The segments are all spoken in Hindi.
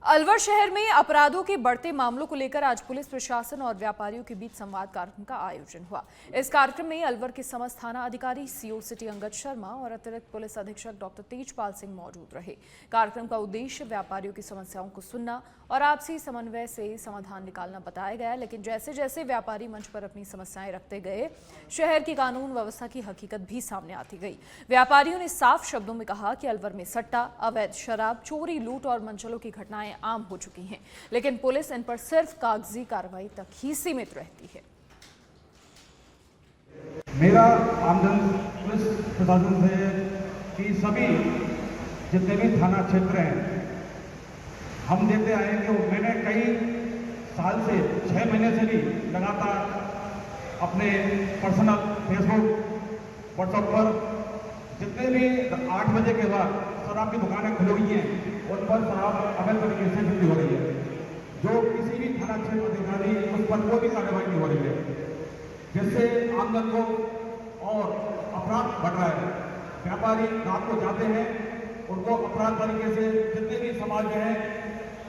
अलवर शहर में अपराधों के बढ़ते मामलों को लेकर आज पुलिस प्रशासन और व्यापारियों के बीच संवाद कार्यक्रम का आयोजन हुआ। इस कार्यक्रम में अलवर के समस्त थाना अधिकारी सीओ सिटी अंगद शर्मा और अतिरिक्त पुलिस अधीक्षक डॉक्टर तेजपाल सिंह मौजूद रहे। कार्यक्रम का उद्देश्य व्यापारियों की समस्याओं को सुनना और आपसी समन्वय से समाधान निकालना बताया गया। लेकिन जैसे जैसे व्यापारी मंच पर अपनी समस्याएं रखते गए, शहर की कानून व्यवस्था की हकीकत भी सामने आती गई। व्यापारियों ने साफ शब्दों में कहा कि अलवर में सट्टा, अवैध शराब, चोरी, लूट और मनचलों की घटनाएं आम हो चुकी हैं, लेकिन पुलिस इन पर सिर्फ कागजी कार्रवाई तक ही सीमित रहती है। मेरा आमजन पुलिस प्रशासन से कि सभी जितने भी थाना क्षेत्र हैं, हम देखते आए हैं कि मैंने कई साल से 6 महीने से भी लगातार अपने पर्सनल फेसबुक, व्हाट्सएप पर जितने भी 8 बजे के बाद शराब की दुकानें खुली हुई हैं, उन पर शराब अवैध तरीके से बिक्री हो रही है। जो किसी भी थाना क्षेत्र अधिकारी उस पर कोई भी कार्रवाई नहीं हो रही है, जिससे आमजन को और अपराध बढ़ रहा है। व्यापारी रात को जाते हैं, उनको अपराध तरीके से जितने भी समाज में हैं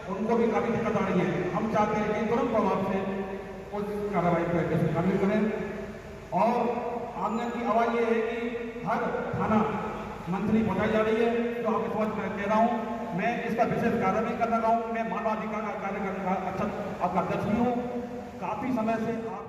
उनको भी काफ़ी दिक्कत आ रही है। हम चाहते हैं कि तुरंत प्रभाव से उस कार्रवाई पर कैसे शामिल करें और आमजन की आवाज़ ये है कि हर थाना मंथली पहुँचाई जा रही है। जो आपके समझ में कह रहा हूँ, मैं इसका विशेष कार्य नहीं कर रहा हूँ। मैं मानवाधिकार का कार्य करने का आपका अध्यक्ष भी हूँ। काफ़ी समय से आप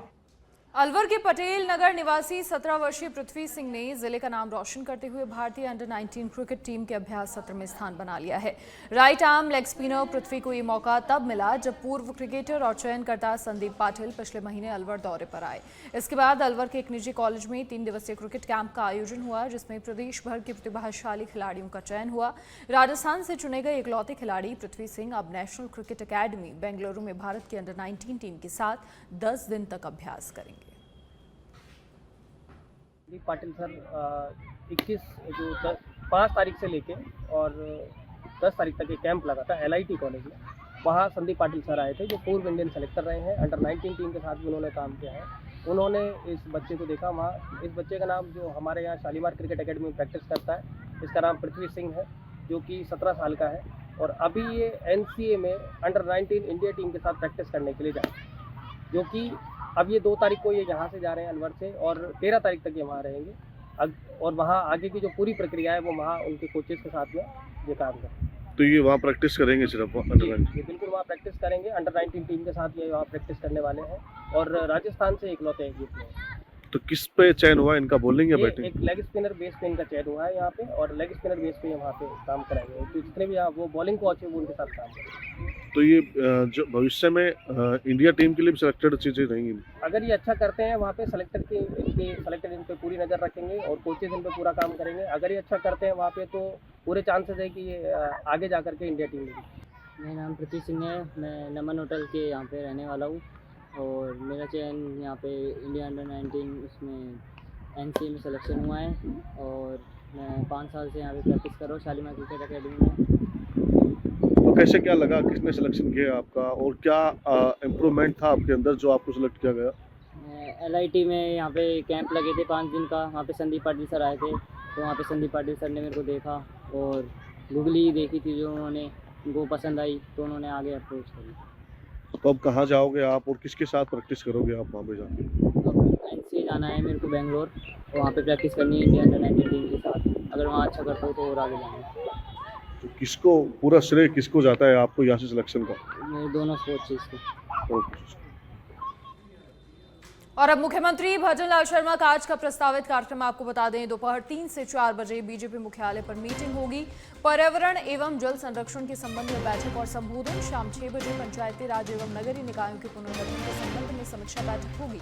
अलवर के पटेल नगर निवासी 17 वर्षीय पृथ्वी सिंह ने जिले का नाम रोशन करते हुए भारतीय अंडर 19 क्रिकेट टीम के अभ्यास सत्र में स्थान बना लिया है। राइट आर्म लेग स्पिनर पृथ्वी को ये मौका तब मिला जब पूर्व क्रिकेटर और चयनकर्ता संदीप पाटिल पिछले महीने अलवर दौरे पर आए। इसके बाद अलवर के एक निजी कॉलेज में 3 दिवसीय क्रिकेट कैंप का आयोजन हुआ, जिसमें प्रदेश भर के प्रतिभाशाली खिलाड़ियों का चयन हुआ। राजस्थान से चुने गए इकलौते खिलाड़ी पृथ्वी सिंह अब नेशनल क्रिकेट अकेडमी बेंगलुरु में भारत की अंडर 19 टीम के साथ 10 दिन तक अभ्यास करेंगे। संदीप पाटिल सर 5 तारीख से लेके और 10 तारीख तक ये कैंप लगा था LIT कॉलेज में। वहाँ संदीप पाटिल सर आए थे, जो पूर्व इंडियन सेलेक्टर रहे हैं। अंडर 19 टीम के साथ भी उन्होंने काम किया है। उन्होंने इस बच्चे को देखा वहाँ। इस बच्चे का नाम, जो हमारे यहाँ शालीमार क्रिकेट अकेडमी में प्रैक्टिस करता है, इसका नाम पृथ्वी सिंह है, जो कि 17 साल का है। और अभी ये NCA में अंडर 19 इंडिया टीम के साथ प्रैक्टिस करने के लिए जाए, जो कि अब ये 2 तारीख को ये यहाँ से जा रहे हैं अलवर से, और 13 तारीख तक ये वहाँ रहेंगे। और वहाँ आगे की जो पूरी प्रक्रिया है वो वहाँ उनके कोचेस के साथ में ये काम करें। तो ये वहाँ प्रैक्टिस करेंगे सिर्फ अंडर 19? ये बिल्कुल वहाँ प्रैक्टिस करेंगे। अंडर 19 टीम के साथ ये वहाँ प्रैक्टिस करने वाले हैं। और राजस्थान से इकलौते हैं ये प्लेयर। तो किस पे चयन हुआ इनका, बॉलिंग या बैटिंग? एक लेग स्पिनर बेस पे इनका चयन हुआ है यहाँ पे, और लेग स्पिनर बेस पे वहाँ पे काम कराएंगे। तो जितने भी यहाँ वो बॉलिंग कोच है वो उनके साथ काम करेंगे। तो ये जो भविष्य में इंडिया टीम के लिए भी सिलेक्टेड चीज़ें रहेंगी? अगर ये अच्छा करते हैं वहाँ पे सेलेक्टर इन पे पूरी नज़र रखेंगे और कोचेज इन पे पूरा काम करेंगे। अगर ये अच्छा करते हैं वहाँ पे तो पूरे चांसेस है कि ये आगे जा करके इंडिया टीम में। मेरा नाम पृथ्वी सिंह है। मैं नमन होटल के यहाँ पे रहने वाला हूँ और मेरा चयन यहाँ पे इंडिया अंडर 19 उसमें NCA में सिलेक्शन हुआ है। और मैं 5 साल से यहाँ पे प्रैक्टिस कर रहा हूँ शालीमार क्रिकेट अकेडमी में। तो कैसे, क्या लगा, किसने सिलेक्शन किया आपका और क्या इम्प्रूवमेंट था आपके अंदर जो आपको सिलेक्ट किया गया? LIT में यहाँ पे कैंप लगे थे 5 दिन का। वहाँ पे संदीप पाटिल सर आए थे, तो वहाँ पे संदीप पाटिल सर ने मेरे को देखा और गूगली देखी थी जो उनको पसंद आई, तो उन्होंने आगे अप्रोच करी। तो अब कहाँ जाओगे आप और किसके साथ प्रैक्टिस करोगे आप वहाँ पे जाके? NCA जाना है मेरे को बेंगलोर, और वहाँ पे प्रैक्टिस करनी है इंडिया अंडर 19 टीम के साथ। अगर वहाँ अच्छा करता हो तो और आगे जाएंगे। तो किसको पूरा श्रेय किसको जाता है आपको यहाँ से सिलेक्शन का? मेरे दोनों स्पोर्ट्स चीज़ को। और अब मुख्यमंत्री भजन लाल शर्मा का आज का प्रस्तावित कार्यक्रम आपको बता दें। दोपहर 3 से 4 बजे बीजेपी मुख्यालय पर मीटिंग होगी। पर्यावरण एवं जल संरक्षण के संबंध में बैठक और संबोधन। शाम 6 बजे पंचायती राज एवं नगरीय निकायों के पुनर्गठन के संबंध में समीक्षा बैठक होगी।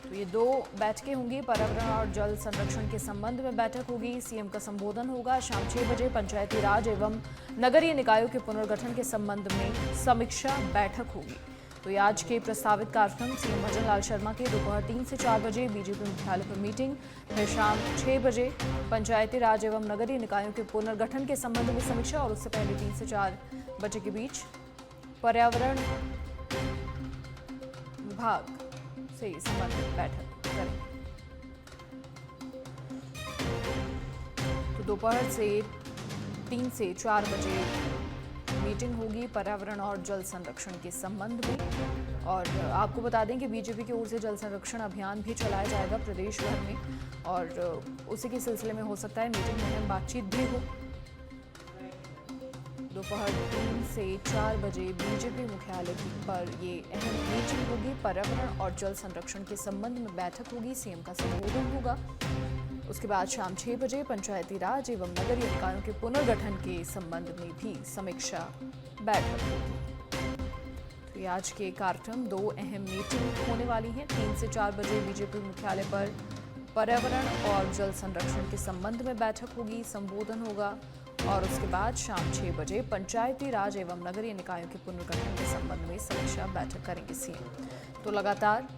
तो ये 2 बैठकें होंगी। पर्यावरण और जल संरक्षण के संबंध में बैठक होगी, CM का संबोधन होगा। शाम 6 बजे पंचायती राज एवं नगरीय निकायों के पुनर्गठन के संबंध में समीक्षा बैठक होगी। तो ये आज के प्रस्तावित कार्यक्रम CM भजन लाल शर्मा के दोपहर 3 से 4 बजे बीजेपी मुख्यालय पर मीटिंग, फिर शाम 6 बजे पंचायती राज एवं नगरीय निकायों के पुनर्गठन के संबंध में समीक्षा, और उससे पहले 3 से 4 बजे के बीच पर्यावरण विभाग से संबंधित बैठक करेंगे। तो दोपहर से 3 से 4 बजे मीटिंग होगी पर्यावरण और जल संरक्षण के संबंध में। और आपको बता दें कि बीजेपी की ओर से जल संरक्षण अभियान भी चलाया जाएगा प्रदेश भर में, और उसी के सिलसिले में हो सकता है मीटिंग में अहम बातचीत भी हो। दोपहर 3 से 4 बजे बीजेपी मुख्यालय पर ये अहम मीटिंग होगी। पर्यावरण और जल संरक्षण के संबंध में बैठक होगी, सीएम का संबोधन होगा। उसके बाद शाम 6 बजे पंचायती राज एवं नगरीय निकायों के पुनर्गठन के संबंध में भी समीक्षा बैठक होगी। तो ये आज के कार्यक्रम 2 अहम मीटिंग होने वाली हैं। 3 से 4 बजे बीजेपी मुख्यालय पर पर्यावरण और जल संरक्षण के संबंध में बैठक होगी, संबोधन होगा। और उसके बाद शाम 6 बजे पंचायती राज एवं नगरीय निकायों के पुनर्गठन के संबंध में समीक्षा बैठक करेंगे सीएम। तो लगातार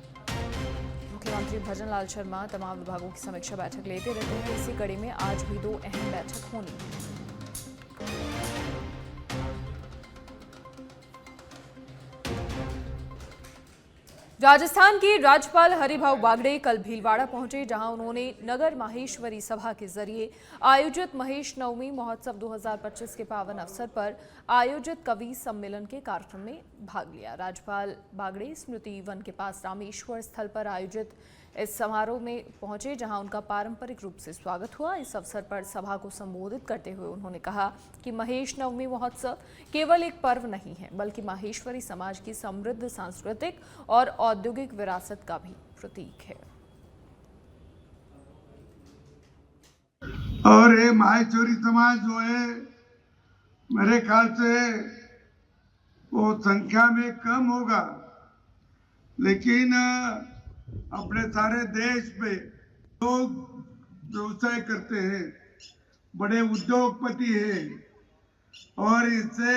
मुख्यमंत्री भजन लाल शर्मा तमाम विभागों की समीक्षा बैठक लेते रहते हैं। इसी कड़ी में आज भी 2 अहम बैठक होनी है। राजस्थान की राज्यपाल हरिभाऊ बागड़े कल भीलवाड़ा पहुंचे, जहां उन्होंने नगर माहेश्वरी सभा के जरिए आयोजित महेश नवमी महोत्सव 2025 के पावन अवसर पर आयोजित कवि सम्मेलन के कार्यक्रम में भाग लिया। राज्यपाल बागड़े स्मृति वन के पास रामेश्वर स्थल पर आयोजित इस समारोह में पहुंचे, जहां उनका पारंपरिक रूप से स्वागत हुआ। इस अवसर पर सभा को संबोधित करते हुए उन्होंने कहा कि महेश नवमी महोत्सव केवल एक पर्व नहीं है, बल्कि माहेश्वरी समाज की समृद्ध सांस्कृतिक और औद्योगिक विरासत का भी प्रतीक है। और ये माहेश्वरी समाज जो है, मेरे ख्याल से वो संख्या में कम होगा, लेकिन अपने सारे देश में लोग व्यवसाय करते हैं, बड़े उद्योगपति हैं, और इससे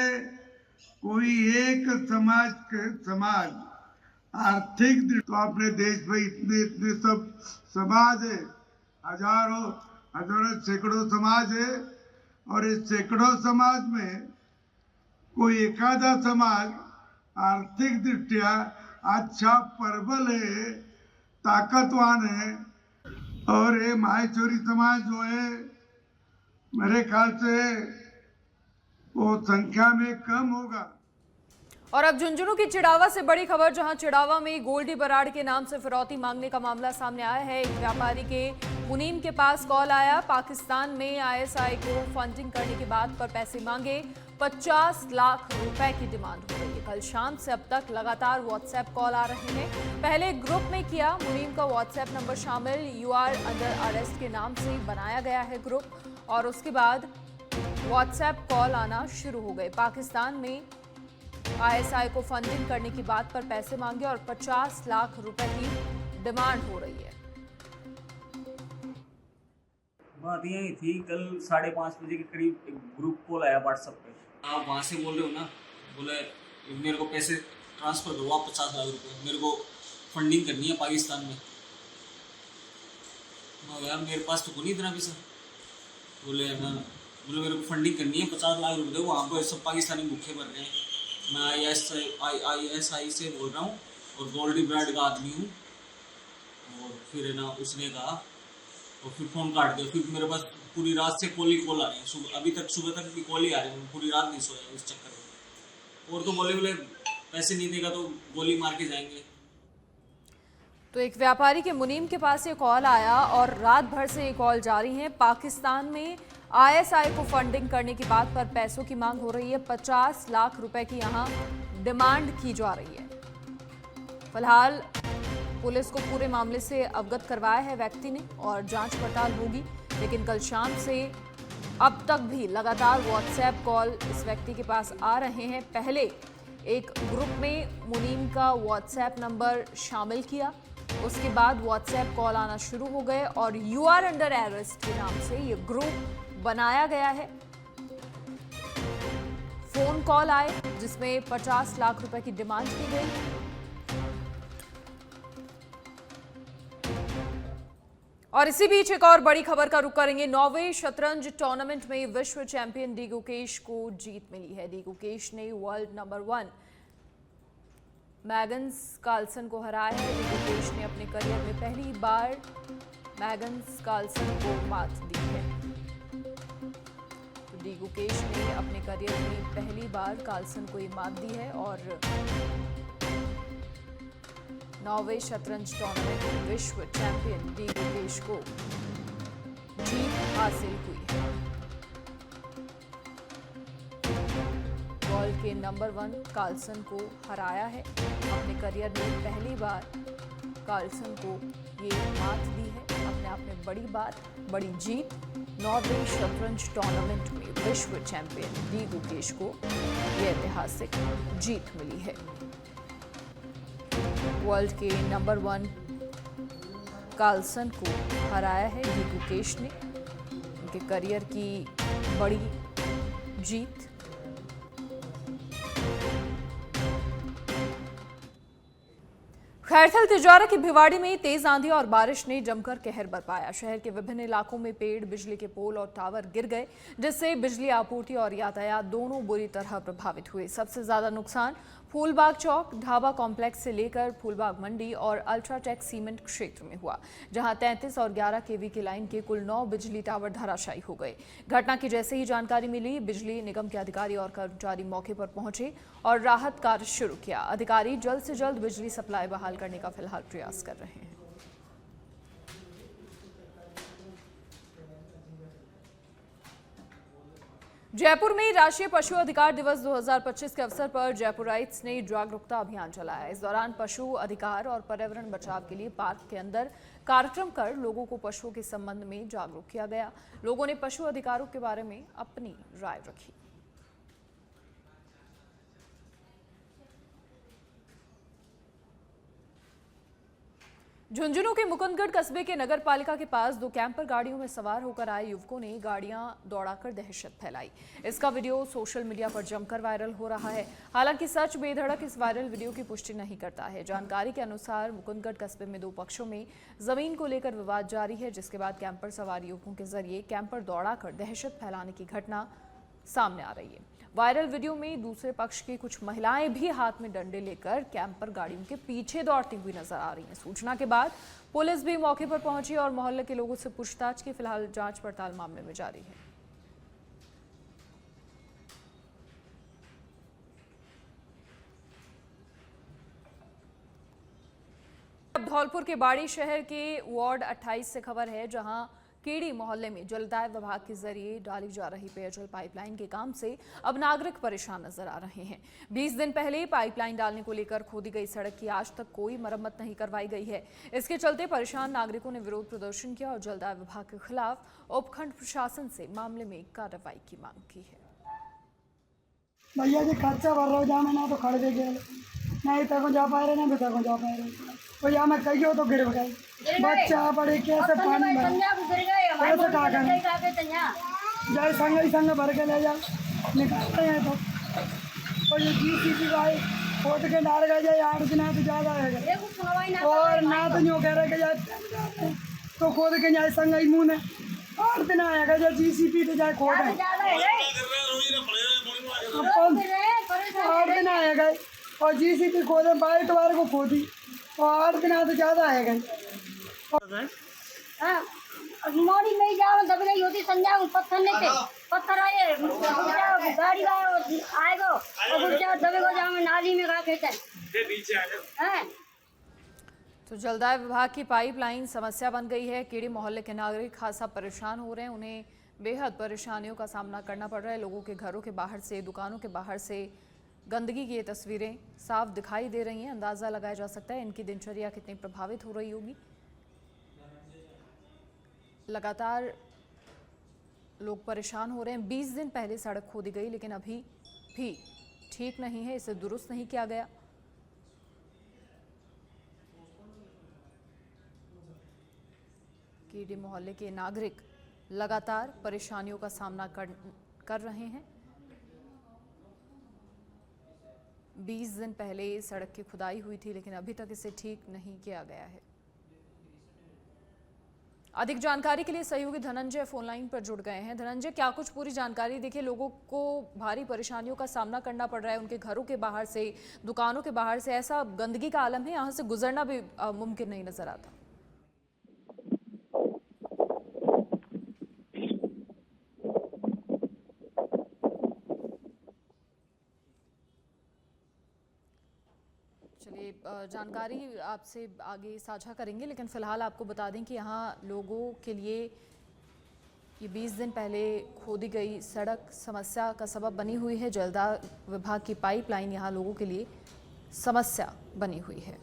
कोई एक समाज आर्थिक तो अपने देश में इतने सब समाज है, हजारों सैकड़ों समाज है, और इस सैकड़ों समाज में कोई एकाधा समाज आर्थिक दृष्टिया अच्छा प्रबल है, ताकतवान है। और ये माहेश्वरी समाज जो है, मेरे ख्याल से वो संख्या में कम होगा। और अब झुंझुनू की चिड़ावा से बड़ी खबर, जहां चिड़ावा में गोल्डी बराड़ के नाम से फिरौती मांगने का मामला सामने आया है। एक व्यापारी के मुनीम के पास कॉल आया। पाकिस्तान में आईएसआई को फंडिंग करने की बात पर पैसे मांगे। 50 लाख रुपए की डिमांड हो रही है। कल शाम से अब तक लगातार व्हाट्सएप कॉल आ रहे हैं। पहले ग्रुप में किया, मुनीम का व्हाट्सएप नंबर शामिल, यू आर अंडर अरेस्ट के नाम से बनाया गया है ग्रुप, और उसके बाद व्हाट्सएप कॉल आना शुरू हो गए। पाकिस्तान में आईएसआई को फंडिंग करने की बात पर पैसे मांगे और 50 लाख रुपए की डिमांड हो रही है। बात यही थी, कल 5:30 बजे के करीब एक ग्रुप कॉल आया व्हाट्सएप पे। आप वहाँ से बोल रहे हो ना, बोले मेरे को पैसे ट्रांसफ़र करो, आप 50 लाख रुपए, मेरे को फंडिंग करनी है पाकिस्तान में। यार मेरे पास तो नहीं इतना पैसा। बोले मेरे को फंडिंग करनी है, 50 लाख रुपए दो, वहाँ पर सब पाकिस्तानी भूखे भर रहे हैं। मैं ISI से बोल रहा हूँ और गोल्डी बराड़ का आदमी हूँ। और फिर है ना, उसने कहा, और फिर फ़ोन काट दिया। फिर मेरे पास पूरी रात से कॉल आ रही है, अभी तक सुबह तक भी कॉल ही आ रही है। पूरी रात नहीं सोया इस चक्कर में। और तो बोले पैसे नहीं देगा तो गोली मार के जाएंगे। तो एक व्यापारी के मुनीम के पास ये कॉल आया और रात भर से ये कॉल जारी है। पाकिस्तान में आईएसआई को फंडिंग करने की बात पर पैसों की मांग हो रही है। 50 लाख रुपए की यहाँ डिमांड की जा रही है। फिलहाल पुलिस को पूरे मामले से अवगत करवाया है व्यक्ति ने, और जांच पड़ताल होगी। लेकिन कल शाम से अब तक भी लगातार व्हाट्सएप कॉल इस व्यक्ति के पास आ रहे हैं। पहले एक ग्रुप में मुनीम का व्हाट्सएप नंबर शामिल किया, उसके बाद व्हाट्सएप कॉल आना शुरू हो गए और यू आर अंडर अरेस्ट के नाम से ये ग्रुप बनाया गया है। फोन कॉल आए जिसमें 50 लाख रुपए की डिमांड की गई। और इसी बीच एक और बड़ी खबर का रुख करेंगे। 9वें शतरंज टूर्नामेंट में विश्व चैंपियन डी गुकेश को जीत मिली है। डी गुकेश ने वर्ल्ड नंबर 1 मैग्नस कार्लसन को हराया है। डी गुकेश ने अपने करियर में पहली बार मैग्नस कार्लसन को मात दी है। डी गुकेश ने अपने करियर में पहली बार कार्लसन को ये मात दी है और 9वें शतरंज टूर्नामेंट में विश्व चैंपियन डी गुकेश को जीत हासिल हुई है। वर्ल्ड के नंबर 1 कार्लसन को हराया है। अपने करियर में पहली बार कार्लसन को ये मात दी है। अपने आप में बड़ी बात, बड़ी जीत। 9वें शतरंज टूर्नामेंट में विश्व चैंपियन डी गुकेश को ये ऐतिहासिक जीत मिली है। वर्ल्ड के नंबर 1 कार्लसन को हराया है डी गुकेश ने। उनके करियर की बड़ी जीत। खैरथल तिजारा की भिवाड़ी में तेज आंधी और बारिश ने जमकर कहर बरपाया। शहर के विभिन्न इलाकों में पेड़, बिजली के पोल और टावर गिर गए, जिससे बिजली आपूर्ति और यातायात दोनों बुरी तरह प्रभावित हुए। सबसे ज्यादा नुकसान फूलबाग चौक, ढाबा कॉम्प्लेक्स से लेकर फूलबाग मंडी और अल्ट्राटेक सीमेंट क्षेत्र में हुआ, जहां 33 और 11 केवी की लाइन के कुल 9 बिजली टावर धराशायी हो गए। घटना की जैसे ही जानकारी मिली, बिजली निगम के अधिकारी और कर्मचारी मौके पर पहुंचे और राहत कार्य शुरू किया। अधिकारी जल्द से जल्द बिजली सप्लाई बहाल करने का फिलहाल प्रयास कर रहे हैं। जयपुर में राष्ट्रीय पशु अधिकार दिवस 2025 के अवसर पर जयपुर राइट्स ने जागरूकता अभियान चलाया। इस दौरान पशु अधिकार और पर्यावरण बचाव के लिए पार्क के अंदर कार्यक्रम कर लोगों को पशुओं के संबंध में जागरूक किया गया। लोगों ने पशु अधिकारों के बारे में अपनी राय रखी। झुंझुनू के मुकुंदगढ़ कस्बे के नगर पालिका के पास 2 कैंपर गाड़ियों में सवार होकर आए युवकों ने गाड़ियां दौड़ाकर दहशत फैलाई। इसका वीडियो सोशल मीडिया पर जमकर वायरल हो रहा है। हालांकि सच बेधड़क इस वायरल वीडियो की पुष्टि नहीं करता है। जानकारी के अनुसार मुकुंदगढ़ कस्बे में 2 पक्षों में जमीन को लेकर विवाद जारी है, जिसके बाद कैंपर सवार युवकों के जरिए कैंपर दौड़ाकर दहशत फैलाने की घटना सामने आ रही है। वायरल वीडियो में दूसरे पक्ष की कुछ महिलाएं भी हाथ में डंडे लेकर कैंपर गाड़ियों के पीछे दौड़ती हुई नजर आ रही हैं। सूचना के बाद पुलिस भी मौके पर पहुंची और मोहल्ले के लोगों से पूछताछ की। फिलहाल जांच पड़ताल मामले में जारी है। अब धौलपुर के बाड़ी शहर के वार्ड 28 से खबर है, जहां कीड़ी मोहल्ले में जलदाय विभाग के जरिए डाली जा रही पेयजल पाइपलाइन के काम से अब नागरिक परेशान नजर आ रहे हैं। 20 दिन पहले पाइपलाइन डालने को लेकर खोदी गई सड़क की आज तक कोई मरम्मत नहीं करवाई गई है। इसके चलते परेशान नागरिकों ने विरोध प्रदर्शन किया और जलदाय विभाग के खिलाफ उपखंड प्रशासन से मामले में कार्रवाई की मांग की है। भैया जी खर्चा भर रहा जामे ना तो खड़ दे गए, नहीं तक जा पाए रहे, ना तक जा पाए रहे। तो यहाँ मैं कहियो तो गिर गए बच्चा बड़े कैसे पानी भर कैसे का जाए संग भर के ले जा निकालते हैं। तो ये GCP भाई खोद के डाल गए जाए 8 दिन तो ज़्यादा है और ना तो यूँ कह रहे कि जाए तो खोद के जाए संग ही मुँह ने 8 दिन आएगा जाए GCP तो जाए खोद 8 दिन आएगा और GCP खोदे 22 बार को खोदी और 8 दिन तो ज़्यादा आएगा। मोड़ी में जाओ दब नहीं होती समझाओ पत्थर नहीं थे पत्थर आए गाड़ी आएगा और दबेगा जाओ नाली में गा खेता है। तो जलदाय विभाग की पाइपलाइन समस्या बन गई है। कीड़ी मोहल्ले के नागरिक खासा परेशान हो रहे हैं। उन्हें बेहद परेशानियों का सामना करना पड़ रहा है। लोगों के घरों के बाहर से, दुकानों के बाहर से गंदगी की ये तस्वीरें साफ दिखाई दे रही हैं। अंदाज़ा लगाया जा सकता है इनकी दिनचर्या कितनी प्रभावित हो रही होगी। लगातार लोग परेशान हो रहे हैं। 20 दिन पहले सड़क खोदी गई, लेकिन अभी भी ठीक नहीं है, इसे दुरुस्त नहीं किया गया। कीड़ी मोहल्ले के नागरिक लगातार परेशानियों का सामना कर रहे हैं। 20 दिन पहले सड़क की खुदाई हुई थी, लेकिन अभी तक इसे ठीक नहीं किया गया है। अधिक जानकारी के लिए सहयोगी धनंजय फोनलाइन पर जुड़ गए हैं। धनंजय, क्या कुछ पूरी जानकारी? देखिए, लोगों को भारी परेशानियों का सामना करना पड़ रहा है। उनके घरों के बाहर से, दुकानों के बाहर से ऐसा गंदगी का आलम है, यहाँ से गुजरना भी मुमकिन नहीं नजर आता। चलिए जानकारी आपसे आगे साझा करेंगे, लेकिन फिलहाल आपको बता दें कि यहाँ लोगों के लिए ये 20 दिन पहले खोदी गई सड़क समस्या का सबब बनी हुई है। जलदाय विभाग की पाइपलाइन यहाँ लोगों के लिए समस्या बनी हुई है।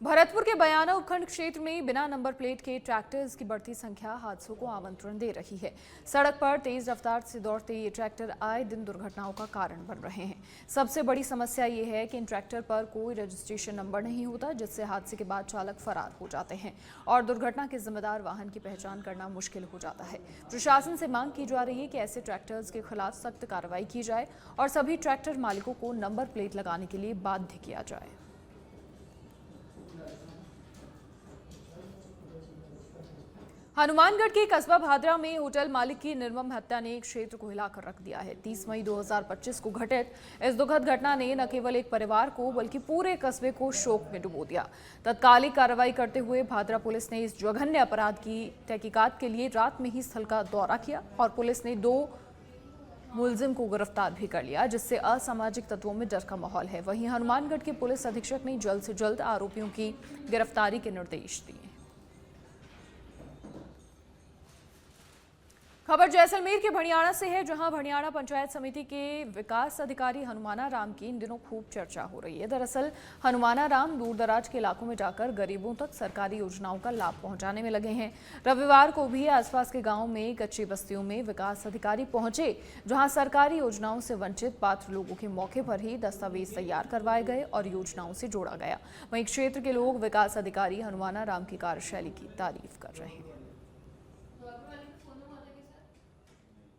भरतपुर के बयाना उपखंड क्षेत्र में बिना नंबर प्लेट के ट्रैक्टर्स की बढ़ती संख्या हादसों को आमंत्रण दे रही है। सड़क पर तेज रफ्तार से दौड़ते ये ट्रैक्टर आए दिन दुर्घटनाओं का कारण बन रहे हैं। सबसे बड़ी समस्या ये है कि इन ट्रैक्टर पर कोई रजिस्ट्रेशन नंबर नहीं होता, जिससे हादसे के बाद चालक फरार हो जाते हैं और दुर्घटना के जिम्मेदार वाहन की पहचान करना मुश्किल हो जाता है। प्रशासन से मांग की जा रही है कि ऐसे ट्रैक्टर्स के खिलाफ सख्त कार्रवाई की जाए और सभी ट्रैक्टर मालिकों को नंबर प्लेट लगाने के लिए बाध्य किया जाए। हनुमानगढ़ के कस्बा भादरा में होटल मालिक की निर्मम हत्या ने एक क्षेत्र को हिलाकर रख दिया है। 30 मई 2025 को घटित इस दुखद घटना ने न केवल एक परिवार को बल्कि पूरे कस्बे को शोक में डुबो दिया। तत्कालिक कार्रवाई करते हुए भादरा पुलिस ने इस जघन्य अपराध की तहकीकात के लिए रात में ही स्थल का दौरा किया और पुलिस ने 2 मुलजिम को गिरफ्तार भी कर लिया, जिससे असामाजिक तत्वों में डर का माहौल है। वहीं हनुमानगढ़ के पुलिस अधीक्षक ने जल्द से जल्द आरोपियों की गिरफ्तारी के निर्देश दिए। खबर जैसलमेर के भणियाड़ा से है, जहां भणियाड़ा पंचायत समिति के विकास अधिकारी हनुमाना राम की इन दिनों खूब चर्चा हो रही है। दरअसल हनुमाना राम दूर दराज के इलाकों में जाकर गरीबों तक सरकारी योजनाओं का लाभ पहुंचाने में लगे हैं। रविवार को भी आसपास के गांव में कच्ची बस्तियों में विकास अधिकारी पहुंचे, जहां सरकारी योजनाओं से वंचित पात्र लोगों के मौके पर ही दस्तावेज तैयार करवाए गए और योजनाओं से जोड़ा गया। वहीं क्षेत्र के लोग विकास अधिकारी हनुमाना राम की कार्यशैली की तारीफ कर रहे हैं।